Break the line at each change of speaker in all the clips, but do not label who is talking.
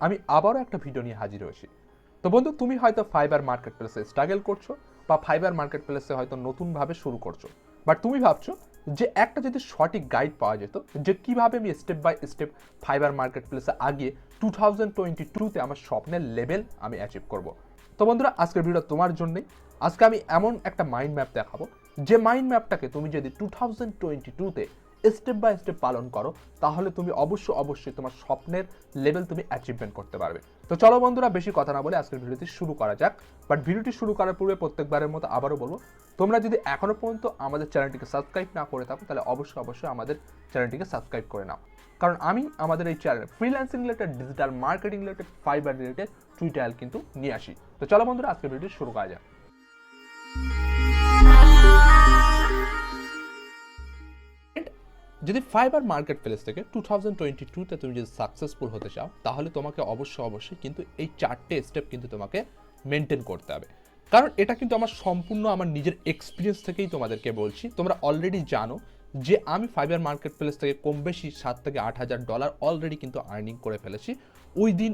আমি আবারও একটা ভিডিও নিয়ে হাজির হয়েছি। তো বন্ধু, তুমি হয়তো ফাইবার মার্কেট প্লেসে স্ট্রাগল করছো বা ফাইবার মার্কেট প্লেসে হয়তো নতুনভাবে শুরু করছো, বাট তুমি ভাবছো যে একটা যদি সঠিক গাইড পাওয়া যেত যে কিভাবে আমি step by step Fiverr market প্লেসে আগিয়ে 2022-তে আমার স্বপ্নের লেভেল আমি অ্যাচিভ করব। তো বন্ধুরা, আজকের ভিডিও তোমার জন্যই। আজকে আমি এমন একটা মাইন্ড ম্যাপ দেখাবো যে মাইন্ড ম্যাপটাকে তুমি যদি 2022-তে স্টেপ বাই স্টেপ পালন করো, তাহলে তুমি অবশ্যই তোমার স্বপ্নের লেভেল তুমি অ্যাচিভমেন্ট করতে পারবে। তো চলো বন্ধুরা, বেশি কথা না বলে আজকের ভিডিওটি শুরু করা যাক। বাট ভিডিওটি শুরু করার পূর্বে প্রত্যেকবারের মতো আবারও বলবো, তোমরা যদি এখনো পর্যন্ত আমাদের চ্যানেলটিকে সাবস্ক্রাইব না করে থাকো, তাহলে অবশ্যই আমাদের চ্যানেলটিকে সাবস্ক্রাইব করে নাও। কারণ আমি আমাদের এই চ্যানেলে freelancing related, digital marketing related, fibre related tutorial কিন্তু নিয়ে আসি। তো চলো বন্ধুরা, আজকের ভিডিওটি শুরু করা যাক। যদি ফাইবার মার্কেট প্লেস থেকে 2022-তে তুমি যদি সাকসেসফুল হতে চাও, তাহলে তোমাকে অবশ্যই কিন্তু এই 4টে স্টেপ কিন্তু তোমাকে মেনটেন করতে হবে। কারণ এটা কিন্তু আমার সম্পূর্ণ আমার নিজের এক্সপিরিয়েন্স থেকেই তোমাদেরকে বলছি। তোমরা অলরেডি জানো যে আমি ফাইবার মার্কেট প্লেস থেকে কম বেশি $7,000-8,000 অলরেডি কিন্তু আর্নিং করে ফেলেছি ওই দিন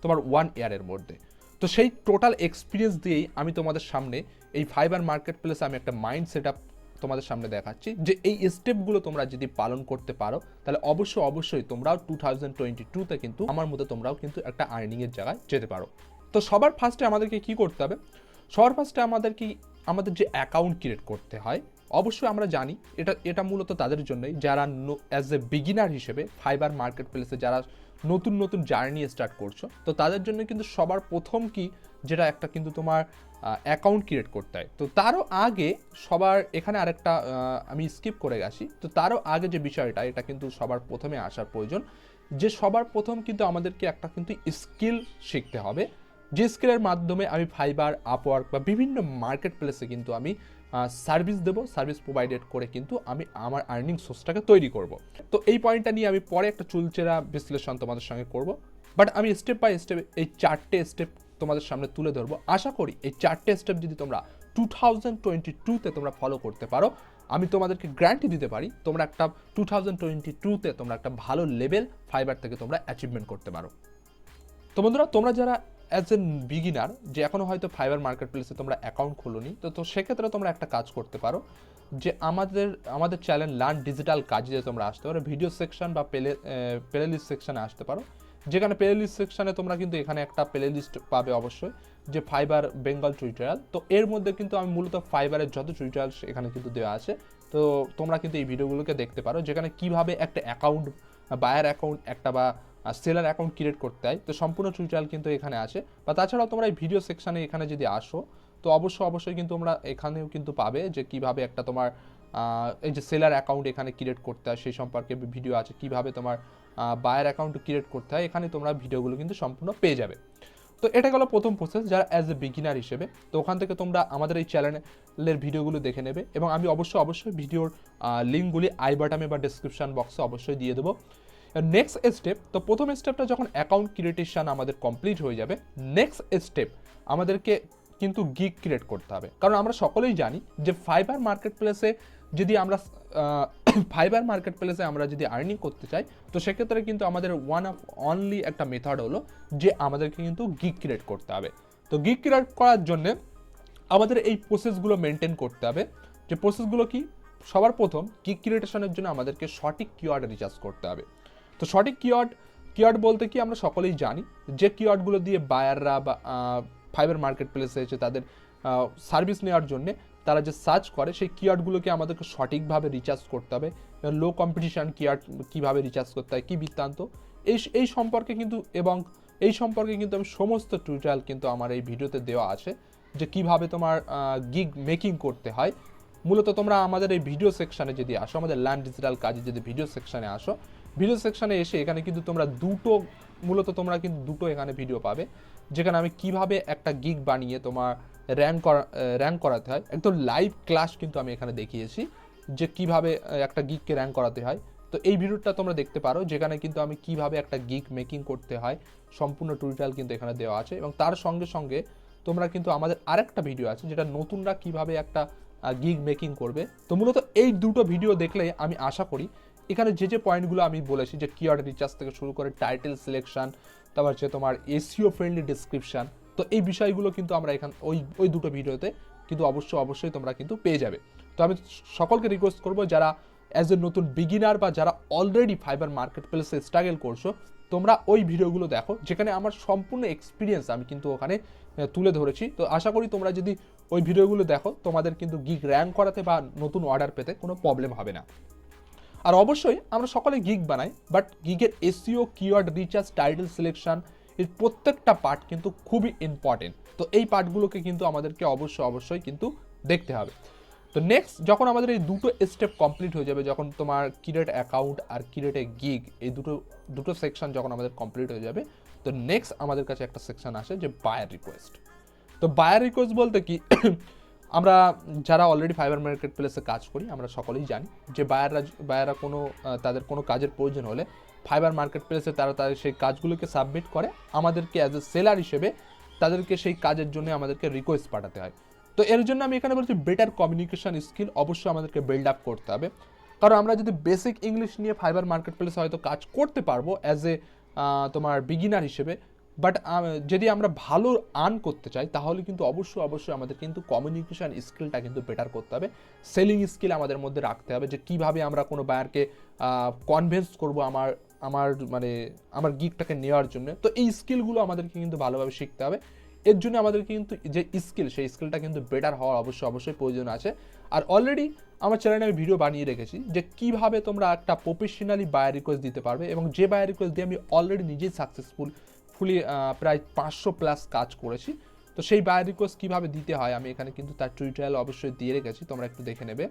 তোমার 1 ইয়ারের মধ্যে। তো সেই টোটাল এক্সপিরিয়েন্স দিয়েই আমি তোমাদের সামনে এই ফাইবার মার্কেট প্লেসে আমি একটা মাইন্ড সেট আপ তোমাদের সামনে দেখাচ্ছি যে এই স্টেপগুলো তোমরা যদি পালন করতে পারো, তাহলে অবশ্যই তোমরাও 2022-তে কিন্তু আমার মতো তোমরাও কিন্তু একটা আর্নিংয়ের জায়গায় যেতে পারো। তো সবার ফার্স্টে আমাদেরকে কি করতে হবে? সবার ফার্স্টে আমাদের যে অ্যাকাউন্ট ক্রিয়েট করতে হয়, অবশ্যই আমরা জানি এটা মূলত তাদের জন্যই যারা অ্যাজ এ বিগিনার হিসেবে ফাইবার মার্কেট প্লেসে যারা নতুন জার্নি স্টার্ট করছো, তো তাদের জন্য কিন্তু সবার প্রথম কি যেটা একটা কিন্তু তোমার অ্যাকাউন্ট ক্রিয়েট করতে হয়। তো তারও আগে সবার এখানে আরেকটা আমি স্কিপ করে গেছি। তো তারও আগে যে বিষয়টা, এটা কিন্তু সবার প্রথমে আসার প্রয়োজন যে সবার প্রথম কিন্তু আমাদেরকে একটা কিন্তু স্কিল শিখতে হবে, যে স্কিলের মাধ্যমে আমি ফাইবার, আপওয়ার্ক বা বিভিন্ন মার্কেট প্লেসে কিন্তু আমি সার্ভিস দেবো, সার্ভিস প্রোভাইডেড করে কিন্তু আমি আমার আর্নিং সোর্সটাকে তৈরি করব। তো এই পয়েন্টটা নিয়ে আমি পরে একটা চুলচেরা বিশ্লেষণ তোমাদের সঙ্গে করব। বাট আমি স্টেপ বাই স্টেপ এই 4টে স্টেপ তোমাদের সামনে তুলে ধরবো। আশা করি এই 4টে স্টেপ যদি তোমরা 2022-তে তোমরা ফলো করতে পারো, আমি তোমাদেরকে গ্যারান্টি দিতে পারি তোমরা একটা 2022-তে তোমরা একটা ভালো লেভেল ফাইবার থেকে তোমরা অ্যাচিভমেন্ট করতে পারো। তো বন্ধুরা, তোমরা যারা অ্যাজ এ বিগিনার যে এখনও হয়তো ফাইবার মার্কেট প্লেসে তোমরা অ্যাকাউন্ট খোলোনি, তো সেক্ষেত্রে তোমরা একটা কাজ করতে পারো যে আমাদের চ্যানেল লার্ন ডিজিটাল কাজে তোমরা আসতে পারো, ভিডিও সেকশন বা প্লে লিস্ট সেকশনে আসতে পারো। যেখানে প্লে লিস্ট সেকশনে তোমরা কিন্তু এখানে একটা প্লে লিস্ট পাবে অবশ্যই, যে ফাইবার বেঙ্গল টিউটোরিয়াল। তো এর মধ্যে কিন্তু আমি মূলত ফাইবারের যত টিউটোরিয়াল এখানে কিন্তু দেওয়া আছে। তো তোমরা কিন্তু এই ভিডিওগুলোকে দেখতে পারো, যেখানে কিভাবে একটা অ্যাকাউন্ট, বায়ার অ্যাকাউন্ট একটা বা সেলার অ্যাকাউন্ট ক্রিয়েট করতে হয়, তো সম্পূর্ণ টিউটোরিয়াল কিন্তু এখানে আছে। বা তাছাড়াও তোমরা এই ভিডিও সেকশানে এখানে যদি আসো, তো অবশ্যই কিন্তু তোমরা এখানেও কিন্তু পাবে যে কিভাবে একটা তোমার এই যে সেলার অ্যাকাউন্ট এখানে ক্রিয়েট করতে হয় সেই সম্পর্কে ভিডিও আছে, কিভাবে তোমার বায়ার অ্যাকাউন্ট ক্রিয়েট করতে হয়, এখানে তোমরা ভিডিওগুলো কিন্তু সম্পূর্ণ পেয়ে যাবে। তো এটা গেলো প্রথম প্রসেস যারা অ্যাজ এ বিগিনার হিসেবে। তো ওখান থেকে তোমরা আমাদের এই চ্যানেলের ভিডিওগুলো দেখে নেবে, এবং আমি অবশ্যই ভিডিওর লিঙ্কগুলি আই বাটনে বা ডিসক্রিপশন বক্সে অবশ্যই দিয়ে দেবো। নেক্সট স্টেপ, তো প্রথম স্টেপটা যখন অ্যাকাউন্ট ক্রিয়েটেশন আমাদের কমপ্লিট হয়ে যাবে, নেক্সট স্টেপ আমাদেরকে কিন্তু গিগ ক্রিয়েট করতে হবে। কারণ আমরা সকলেই জানি যে ফাইবার মার্কেট প্লেসে যদি আমরা যদি আর্নিং করতে চাই, তো সেক্ষেত্রে কিন্তু আমাদের ওয়ান অফ অনলি একটা মেথড হলো যে আমাদেরকে কিন্তু গিগ ক্রিয়েট করতে হবে। তো গিগ ক্রিয়েট করার জন্য আমাদের এই প্রসেসগুলো মেনটেন করতে হবে। যে প্রসেসগুলো কি? সবার প্রথম গিগ ক্রিয়েটেশনের জন্য আমাদেরকে সঠিক কিওয়ার্ড রিসার্চ করতে হবে। তো সঠিক কিওয়ার্ড বলতে কি আমরা সকলেই জানি যে কিওয়ার্ডগুলো দিয়ে বায়াররা বা ফাইবার মার্কেট প্লেসে এসে তাদের সার্ভিস নেওয়ার জন্য তারা যে সার্চ করে, সেই কিওয়ার্ডগুলোকে আমাদেরকে সঠিকভাবে রিসার্চ করতে হবে। লো কম্পিটিশন কিওয়ার্ড কীভাবে রিসার্চ করতে হয়, কী বৃত্তান্ত, এই সম্পর্কে কিন্তু আমি সমস্ত টিউটোরিয়াল কিন্তু আমার এই ভিডিওতে দেওয়া আছে, যে কিভাবে তোমার গিগ মেকিং করতে হয়। মূলত তোমরা আমাদের এই ভিডিও সেকশানে যদি আসো, আমাদের লার্ন ডিজিটাল কাজে যদি ভিডিও সেকশানে আসো, ভিডিও সেকশানে এসে এখানে কিন্তু তোমরা দুটো এখানে ভিডিও পাবে, যেখানে আমি কিভাবে একটা গিগ বানিয়ে তোমার র্যাঙ্ক করাতে হয়, একদম লাইভ ক্লাস কিন্তু আমি এখানে দেখিয়েছি যে কিভাবে একটা গিগকে র্যাঙ্ক করাতে হয়। তো এই ভিডিওটা তোমরা দেখতে পারো, যেখানে কিন্তু আমি কিভাবে একটা গিগ মেকিং করতে হয় সম্পূর্ণ টিউটোরিয়াল কিন্তু এখানে দেওয়া আছে। এবং তার সঙ্গে তোমরা কিন্তু আমাদের আরেকটা ভিডিও আছে যেটা নতুনরা কিভাবে একটা গিগ মেকিং করবে। তো মূলত এই দুটো ভিডিও দেখলে আমি আশা করি এখানে যে পয়েন্টগুলো আমি বলেছি, যে কিওয়ার্ড রিসার্চ থেকে শুরু করে টাইটেল সিলেকশন, তারপর হচ্ছে তোমার এসইও ফ্রেন্ডলি ডেসক্রিপশন। তো এই বিষয়গুলো কিন্তু আমরা ওই দুটো ভিডিওতে কিন্তু অবশ্যই তোমরা কিন্তু পেয়ে যাবে। তো আমি সকলকে রিকোয়েস্ট করবো যারা অ্যাজ এ নতুন বিগিনার বা যারা অলরেডি ফাইবার মার্কেট প্লেসে স্ট্রাগল করছো, তোমরা ওই ভিডিওগুলো দেখো, যেখানে আমার সম্পূর্ণ এক্সপিরিয়েন্স আমি কিন্তু ওখানে তুলে ধরেছি। তো আশা করি তোমরা যদি ওই ভিডিওগুলো দেখো, তোমাদের কিন্তু গিগ র্যাঙ্ক করাতে বা নতুন অর্ডার পেতে কোনো প্রবলেম হবে না। আর অবশ্যই আমরা সকলে গিগ বানাই, বাট গিগের SEO, keyword research, title selection, এর প্রত্যেকটা পার্ট কিন্তু খুবই ইম্পর্টেন্ট। তো এই পার্টগুলোকে কিন্তু আমাদেরকে অবশ্যই কিন্তু দেখতে হবে। তো নেক্সট যখন আমাদের এই দুটো স্টেপ কমপ্লিট হয়ে যাবে, যখন তোমার ক্রিয়েট অ্যাকাউন্ট আর ক্রিয়েট এ গিগ, এই দুটো সেকশন যখন আমাদের কমপ্লিট হয়ে যাবে, তো নেক্সট আমাদের কাছে একটা সেকশন আসে যে বায়ার রিকোয়েস্ট। তো বায়ার রিকোয়েস্ট বলতে কি, আমরা যারা অলরেডি ফাইবার মার্কেট প্লেসে কাজ করি আমরা সকলেই জানি যে বায়াররা তাদের কোনো কাজের প্রয়োজন হলে ফাইবার মার্কেট প্লেসে তারা সেই কাজগুলোকে সাবমিট করে, আমাদেরকে অ্যাজ এ সেলার হিসেবে তাদেরকে সেই কাজের জন্য আমাদেরকে রিকোয়েস্ট পাঠাতে হয়। তো এর জন্য আমি এখানে বলছি বেটার কমিউনিকেশন স্কিল অবশ্যই আমাদেরকে বিল্ড আপ করতে হবে। কারণ আমরা যদি বেসিক ইংলিশ নিয়ে ফাইবার মার্কেট প্লেসে হয়তো কাজ করতে পারবো অ্যাজ এ তোমার বিগিনার হিসেবে, বাট যদি আমরা ভালো আর্ন করতে চাই তাহলে কিন্তু অবশ্যই আমাদের কিন্তু কমিউনিকেশন স্কিলটা কিন্তু বেটার করতে হবে। সেলিং স্কিল আমাদের মধ্যে রাখতে হবে, যে কিভাবে আমরা কোনো বায়ারকে কনভিন্স করবো আমার গিগটাকে নেওয়ার জন্য। তো এই স্কিলগুলো আমাদেরকে কিন্তু ভালোভাবে শিখতে হবে। এর জন্য আমাদেরকে কিন্তু যে স্কিল, সেই স্কিলটা কিন্তু বেটার হওয়ার অবশ্যই প্রয়োজন আছে। আর অলরেডি আমার চ্যানেলে আমি ভিডিও বানিয়ে রেখেছি যে কিভাবে তোমরা একটা প্রফেশনালি বায়ার রিকোয়েস্ট দিতে পারবে, এবং যে বায়ার রিকোয়েস্ট দিয়ে আমি অলরেডি নিজেই সাকসেসফুলি প্রায় 500+ কাজ করেছি। তো সেই বায়ার রিকোয়েস্ট কীভাবে দিতে হয় আমি এখানে কিন্তু তার টিউটোরিয়াল অবশ্যই দিয়ে রেখেছি, তোমরা একটু দেখে নেবে।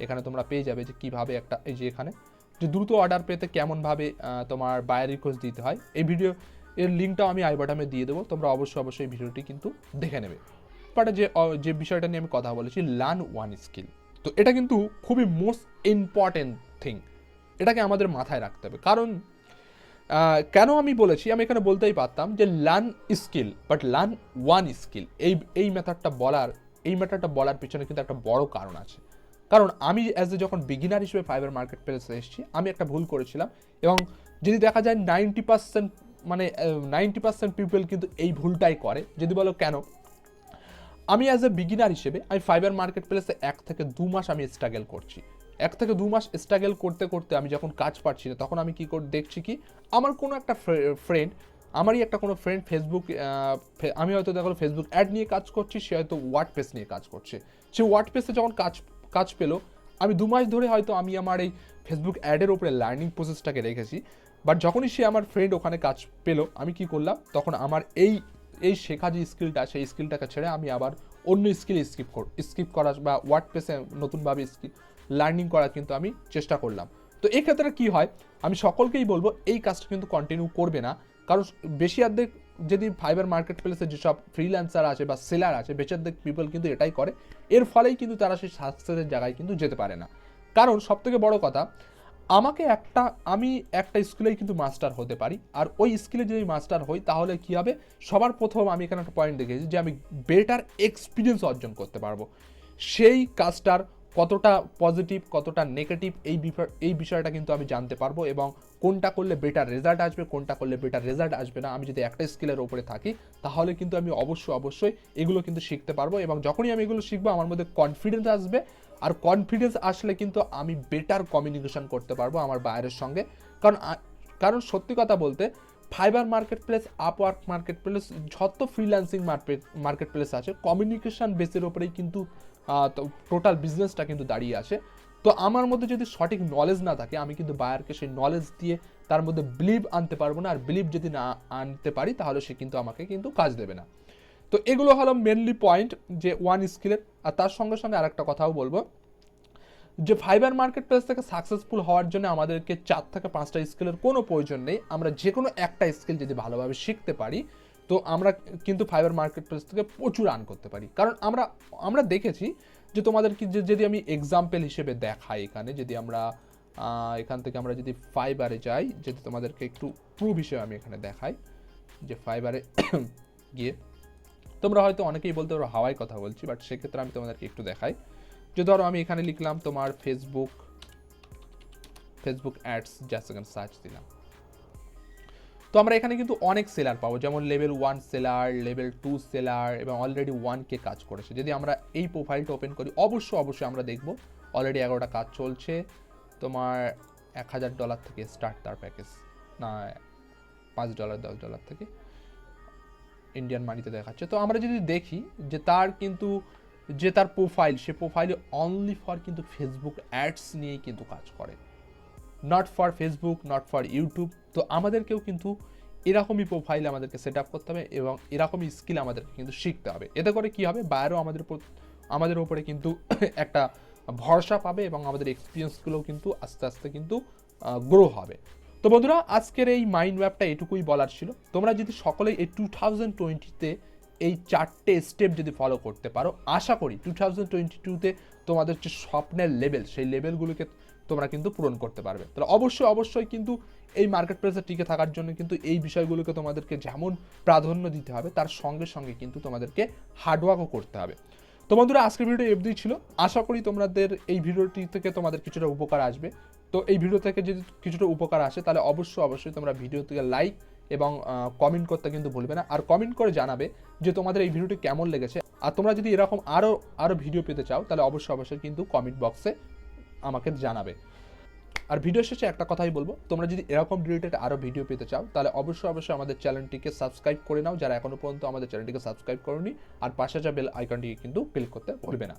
এখানে তোমরা পেয়ে যাবে যে কীভাবে এই যে এখানে যে দ্রুত অর্ডার পেতে কেমনভাবে তোমার বায়ার রিকোয়েস্ট দিতে হয়, এই ভিডিও এর লিঙ্কটাও আমি আই বাটনে দিয়ে দেবো, তোমরা অবশ্যই ভিডিওটি কিন্তু দেখে নেবে। বাট যে বিষয়টা নিয়ে আমি কথা বলেছি, লার্ন ওয়ান স্কিল, তো এটা কিন্তু খুবই মোস্ট ইম্পর্টেন্ট থিং, এটাকে আমাদের মাথায় রাখতে হবে। কারণ কেন আমি বলেছি, আমি এখানে বলতেই পারতাম যে learn skill, but learn one skill. এই ম্যাটারটা বলার পিছনে কিন্তু একটা বড় কারণ আছে। কারণ আমি অ্যাজ এ যখন বিগিনার হিসেবে ফাইবার মার্কেট প্লেসে এসেছি, আমি একটা ভুল করেছিলাম, এবং যদি দেখা যায় 90% পিপল কিন্তু এই ভুলটাই করে। যদি বলো কেন, আমি অ্যাজ এ বিগিনার হিসেবে আমি ফাইবার মার্কেট প্লেসে 1 থেকে 2 মাস আমি স্ট্রাগল করছি। 1 থেকে 2 মাস স্ট্রাগল করতে আমি যখন কাজ পাচ্ছি না, তখন আমি দেখছি কি, আমার কোনো একটা আমারই একটা কোনো ফ্রেন্ড ফেসবুক, আমি হয়তো দেখো ফেসবুক অ্যাড নিয়ে কাজ করছি, সে হয়তো ওয়ার্ডপ্রেস নিয়ে কাজ করছে। সে ওয়ার্ডপ্রেসে যখন কাজ পেলো, আমি 2 মাস ধরে হয়তো আমি আমার এই ফেসবুক অ্যাডের উপরে লার্নিং প্রসেসটাকে রেখেছি, বাট যখনই সে আমার ফ্রেন্ড ওখানে কাজ পেলো, আমি কি করলাম, তখন আমার এই শেখা যে স্কিলটা, সেই স্কিলটাকে ছেড়ে আমি আবার অন্য স্কিল স্কিপ করা বা ওয়ার্ডপ্রেসে নতুনভাবে স্কিল লার্নিং করার কিন্তু আমি চেষ্টা করলাম। তো এই ক্ষেত্রে কি হয়, আমি সকলকেই বলবো এই কাজটা কিন্তু কন্টিনিউ করবে না। কারণ বেশি অর্ধেক যদি ফাইবার মার্কেট প্লেসে যেসব ফ্রিল্যান্সার আছে বা সেলার আছে, বেশি অর্ধেক পিপল কিন্তু এটাই করে, এর ফলেই কিন্তু তারা সেই সাকসেসের জায়গায় কিন্তু যেতে পারে না। কারণ সবথেকে বড় কথা, আমি একটা স্কিলেই কিন্তু মাস্টার হতে পারি, আর ওই স্কিলে যদি মাস্টার হই তাহলে কি হবে, সবার প্রথম আমি এখানে একটা পয়েন্ট দেখেছি যে আমি বেটার এক্সপিরিয়েন্স অর্জন করতে পারবো। সেই কাজটার কতটা পজিটিভ কতটা নেগেটিভ এই বিষয়টা কিন্তু আমি জানতে পারবো, এবং কোনটা করলে বেটার রেজাল্ট আসবে, কোনটা করলে বেটার রেজাল্ট আসবে না। আমি যদি একটা স্কিলের উপরে থাকি তাহলে কিন্তু আমি অবশ্যই এগুলো কিন্তু শিখতে পারবো, এবং যখনই আমি এগুলো শিখবো আমার মধ্যে কনফিডেন্স আসবে, আর কনফিডেন্স আসলে কিন্তু আমি বেটার কমিউনিকেশন করতে পারবো আমার বায়ারের সঙ্গে। কারণ সত্যি কথা বলতে, fibre market place, Upwork market place, যত ফ্রিল্যান্সিং মার্কেট প্লেস আছে, কমিউনিকেশন বেসের ওপরেই কিন্তু টোটাল বিজনেসটা কিন্তু দাঁড়িয়ে আছে। তো আমার মধ্যে যদি সঠিক নলেজ না থাকে, আমি কিন্তু বায়ারকে সেই নলেজ দিয়ে তার মধ্যে বিলিভ আনতে পারবো না, আর বিলিভ যদি না আনতে পারি তাহলে সে কিন্তু আমাকে কিন্তু কাজ দেবে না। তো এগুলো হলো মেনলি পয়েন্ট যে ওয়ান স্কিলের। আর তার সঙ্গে আরেকটা কথাও বলবো যে ফাইবার মার্কেট প্লেস থেকে সাকসেসফুল হওয়ার জন্য আমাদেরকে 4 থেকে 5টা স্কিলের কোনো প্রয়োজন নেই। আমরা যে কোনো একটা স্কিল যদি ভালোভাবে শিখতে পারি, তো আমরা কিন্তু ফাইবার মার্কেট প্লেস থেকে প্রচুর আর্ন করতে পারি। কারণ আমরা দেখেছি যে তোমাদেরকে যদি আমি এক্সাম্পল হিসেবে দেখাই, এখান থেকে আমরা যদি ফাইবারে যাই, যদি তোমাদেরকে একটু প্রুফ হিসেবে আমি এখানে দেখাই, যে ফাইবারে গিয়ে তোমরা হয়তো অনেকেই বলতে পারো হাওয়াই কথা বলছি, বাট সেক্ষেত্রে আমি তোমাদেরকে একটু দেখাই। যে ধরো আমি এখানে লিখলাম তোমার Facebook ads, just second search দিলাম। তো আমরা এখানে কিন্তু অনেক সেলার পাবো, যেমন লেভেল 1 সেলার, লেভেল 2 সেলার এবং অলরেডি 1K কাজ করেছে। যদি আমরা এই প্রোফাইলটা ওপেন করি অবশ্যই আমরা দেখব অলরেডি 11টা কাজ চলছে। তোমার $1000 থেকে স্টার্ট তার প্যাকেজ, না $5 $10 থেকে ইন্ডিয়ান মানিতে দেখাচ্ছে। তো আমরা যদি দেখি যে তার কিন্তু যে তার প্রোফাইল, সে প্রোফাইলে অনলি ফর কিন্তু ফেসবুক অ্যাডস নিয়েই কিন্তু কাজ করে, not for Facebook, not for YouTube. তো আমাদেরকেও কিন্তু এরকমই প্রোফাইল আমাদেরকে সেট আপ করতে হবে এবং এরকমই স্কিল আমাদেরকে কিন্তু শিখতে হবে। এতে করে কী হবে, বায়ারও আমাদের উপরে কিন্তু একটা ভরসা পাবে এবং আমাদের এক্সপিরিয়েন্সগুলোও কিন্তু আস্তে আস্তে কিন্তু গ্রো হবে। তো বন্ধুরা, আজকের এই মাইন্ড ম্যাপটা এটুকুই বলার ছিল। তোমরা যদি সকলেই এই 2020-তে এই 4টে স্টেপ যদি ফলো করতে পারো, আশা করি 2022-তে তোমাদের যে স্বপ্নের লেভেল, সেই লেভেলগুলোকে তোমরা কিন্তু পূরণ করতে পারবে। তাহলে অবশ্যই কিন্তু এই মার্কেট প্লেসে টিকে থাকার জন্য কিন্তু এই বিষয়গুলোকে তোমাদেরকে যেমন প্রাধান্য দিতে হবে, তার সঙ্গে সঙ্গে কিন্তু তোমাদেরকে হার্ডওয়ার্কও করতে হবে। তো বন্ধুরা, আজকের ভিডিওটি এফডি ছিল। আশা করি তোমাদের এই ভিডিওটি থেকে তোমাদের কিছুটা উপকার আসবে। তো এই ভিডিও থেকে যদি কিছুটা উপকার আসে তাহলে অবশ্যই তোমরা ভিডিও থেকে লাইক এবং কমেন্ট করতে কিন্তু ভুলবে না। আর কমেন্ট করে জানাবে যে তোমাদের এই ভিডিওটি কেমন লেগেছে। আর তোমরা যদি এরকম আরও ভিডিও পেতে চাও তাহলে অবশ্যই কিন্তু কমেন্ট বক্সে আমাকে জানাবে। আর ভিডিও শেষে একটা কথাই বলবো, তোমরা যদি এরকম রিলেটেড আরও ভিডিও পেতে চাও তাহলে অবশ্যই আমাদের চ্যানেলটিকে সাবস্ক্রাইব করে নাও, যারা এখনও পর্যন্ত আমাদের চ্যানেলটিকে সাবস্ক্রাইব করোনি। আর পাশে যা বেল আইকনটিকে কিন্তু ক্লিক করতে ভুলবে না।